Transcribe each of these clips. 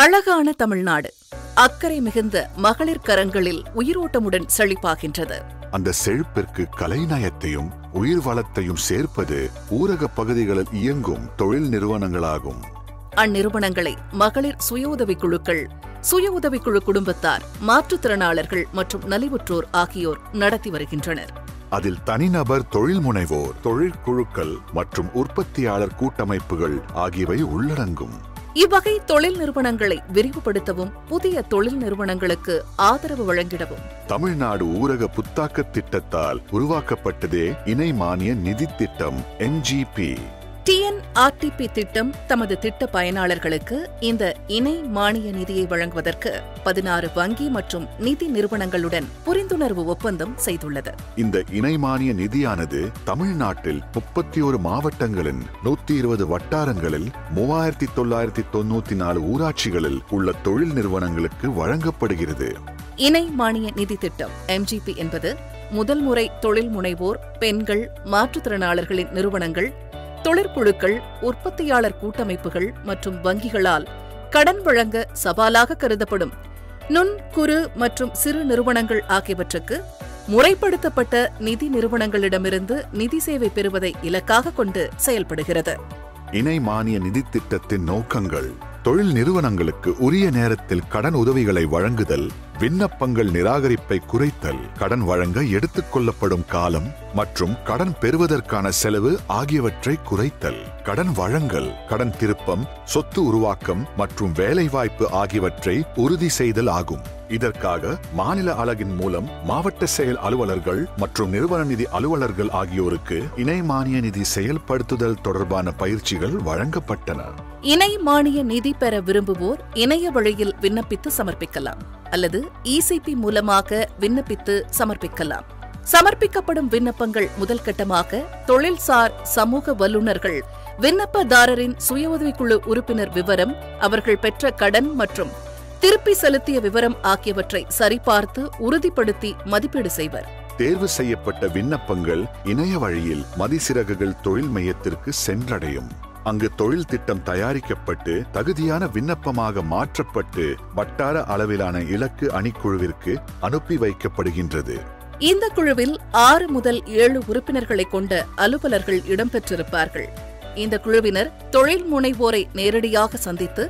அழகான தமிழ்நாடு அக்கறை மிகுந்த மகளிர் கரங்களில் உயிரோட்டமுடன் செழிப்பாகின்றது. அந்த செழிப்பிற்கு கலைநயத்தையும் உயிர் வளத்தையும் சேர்ப்பது ஊரக பகுதிகளில் இயங்கும் தொழில் நிறுவனங்களாகும். அந்நிறுவனங்களை மகளிர் சுய உதவிக் குழுக்கள், சுய உதவிக்குழு குடும்பத்தார், மாற்றுத்திறனாளர்கள் மற்றும் நலிவுற்றோர் ஆகியோர் நடத்தி வருகின்றனர். அதில் தனிநபர் தொழில் முனைவோர், தொழிற்குழுக்கள் மற்றும் உற்பத்தியாளர் கூட்டமைப்புகள் ஆகியவை உள்ளடங்கும். இவ்வகை தொழில் நிறுவனங்களை விரிவுபடுத்தவும் புதிய தொழில் நிறுவனங்களுக்கு ஆதரவு வழங்கிடவும் தமிழ்நாடு ஊரக புத்தாக்க திட்டத்தால் உருவாக்கப்பட்டதே இணை மானிய நிதி திட்டம் NGP. TNRTP திட்டம் தமது திட்ட பயனாளர்களுக்கு இந்த இணை மானிய நிதியை வழங்குவதற்கு 16 வங்கி மற்றும் நிதி நிறுவனங்களுடன் புரிந்துணர்வு ஒப்பந்தம் செய்துள்ளது. இந்த இணை மானிய நிதியானது தமிழ்நாட்டில் 31 மாவட்டங்களின் 120 வட்டாரங்களில் 3994 ஊராட்சிகளில் உள்ள தொழில் நிறுவனங்களுக்கு வழங்கப்படுகிறது. இணை மானிய நிதி திட்டம் MGP என்பது முதல் முறை தொழில் முனைவோர், பெண்கள், மாற்றுத்திறனாளர்களின் நிறுவனங்கள், தொழிற்குழுக்கள், உற்பத்தியாளர் கூட்டமைப்புகள் மற்றும் வங்கிகளால் கடன் வழங்க சவாலாக கருதப்படும் நுண், குறு மற்றும் சிறு நிறுவனங்கள் ஆகியவற்றுக்கு முறைப்படுத்தப்பட்ட நிதி நிறுவனங்களிடமிருந்து நிதி சேவை பெறுவதை இலக்காக கொண்டு செயல்படுகிறது. இணை மானிய நிதி திட்டத்தின் நோக்கங்கள்: தொழில் நிறுவனங்களுக்கு உரிய நேரத்தில் கடன் உதவிகளை வழங்குதல், விண்ணப்பங்கள் நிராகரிப்பை குறைத்தல், கடன் வழங்க எடுத்துக் கொள்ளப்படும் காலம் மற்றும் கடன் பெறுவதற்கான செலவு ஆகியவற்றை குறைத்தல், கடன் வழங்கல், கடன் திருப்பம், சொத்து உருவாக்கம் மற்றும் வேலைவாய்ப்பு ஆகியவற்றை உறுதி செய்தல் ஆகும். இதற்காக மாநில அலகின் மூலம் மாவட்ட செயல் அலுவலர்கள் மற்றும் நிறுவன நிதி அலுவலர்கள் ஆகியோருக்கு இணை மானிய நிதி செயல்படுத்துதல் தொடர்பான பயிற்சிகள் வழங்கப்பட்டன. இணை மானிய நிதி பெற விரும்புவோர் இணைய வழியில் விண்ணப்பித்து சமர்ப்பிக்கலாம் அல்லது ECP மூலமாக விண்ணப்பித்து சமர்ப்பிக்கலாம். சமர்ப்பிக்கப்படும் விண்ணப்பங்கள் முதல் கட்டமாக தொழில்சார் சமூக வல்லுநர்கள் விண்ணப்பதாரரின் சுய உதவிக்குழு உறுப்பினர் விவரம், அவர்கள் பெற்ற கடன் மற்றும் திருப்பி செலுத்திய விவரம் ஆகியவற்றை சரிபார்த்து உறுதிப்படுத்தி மதிப்பீடு செய்வர். தேர்வு செய்யப்பட்ட விண்ணப்பங்கள் இணைய வழியில் மதிசிறகுகள் தொழில் மையத்திற்கு சென்றடையும். அங்கு தொழில் திட்டம் தயாரிக்கப்பட்டு தகுதியான விண்ணப்பமாக மாற்றப்பட்டு வட்டார அளவிலான இலக்கு அணிக்குழுவிற்கு அனுப்பி வைக்கப்படுகின்றது. இந்த குழுவில் 6 முதல் 7 உறுப்பினர்களை கொண்ட அலுவலர்கள் இடம்பெற்றிருப்பார்கள். இந்த குழுவினர் தொழில் முனைவோரை நேரடியாக சந்தித்து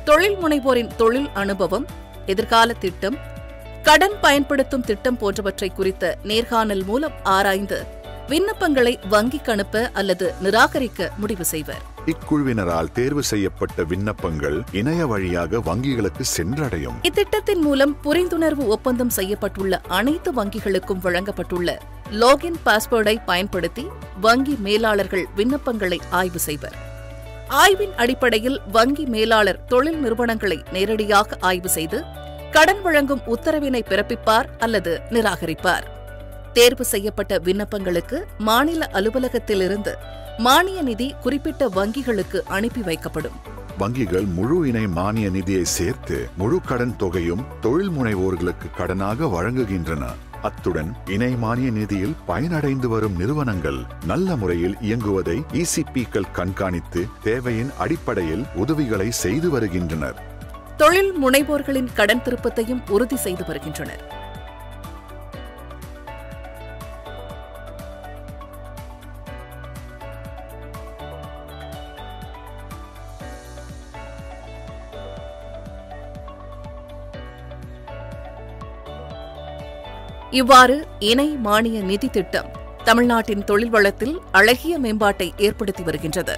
தொழில் முனைவோரின் தொழில் அனுபவம், எதிர்கால திட்டம், கடன் பயன்படுத்தும் திட்டம் போன்றவற்றை குறித்த நேர்காணல் மூலம் ஆராய்ந்து விண்ணப்பங்களை வங்கிக்கு அனுப்ப அல்லது நிராகரிக்க முடிவு செய்வர். இக்குழுவினரால் தேர்வு செய்யப்பட்ட விண்ணப்பங்கள் இணைய வழியாக வங்கிகளுக்கு சென்றடையும். இத்திட்டத்தின் மூலம் புரிந்துணர்வு ஒப்பந்தம் செய்யப்பட்டுள்ள அனைத்து வங்கிகளுக்கும் வழங்கப்பட்டுள்ள லாகின் பாஸ்வேர்டை பயன்படுத்தி வங்கி மேலாளர்கள் விண்ணப்பங்களை ஆய்வு செய்வர். ஆய்வின் அடிப்படையில் வங்கி மேலாளர் தொழில் நிறுவனங்களை நேரடியாக ஆய்வு செய்து கடன் வழங்கும் உத்தரவினை பிறப்பிப்பார் அல்லது நிராகரிப்பார். தேர்வு செய்யப்பட்ட விண்ணப்பங்களுக்கு மாநில அலுவலகத்திலிருந்து மானிய நிதி குறிப்பிட்ட வங்கிகளுக்கு அனுப்பி வைக்கப்படும். வங்கிகள் முழு இணை மானிய நிதியை சேர்த்து முழு கடன் தொகையும் தொழில் முனைவோர்களுக்கு கடனாக வழங்குகின்றன. அத்துடன் இணை மானிய நிதியில் பயனடைந்து வரும் நிறுவனங்கள் நல்ல முறையில் இயங்குவதை ECPக்கள் கண்காணித்து தேவையின் அடிப்படையில் உதவிகளை செய்து வருகின்றனர். தொழில் முனைவோர்களின் கடன் திருப்பத்தையும் உறுதி செய்து வருகின்றனர். இவ்வாறு இணை மானிய நிதி திட்டம் தமிழ்நாட்டின் தொழில் வளத்தில் அழகிய மேம்பாட்டை ஏற்படுத்தி வருகின்றது.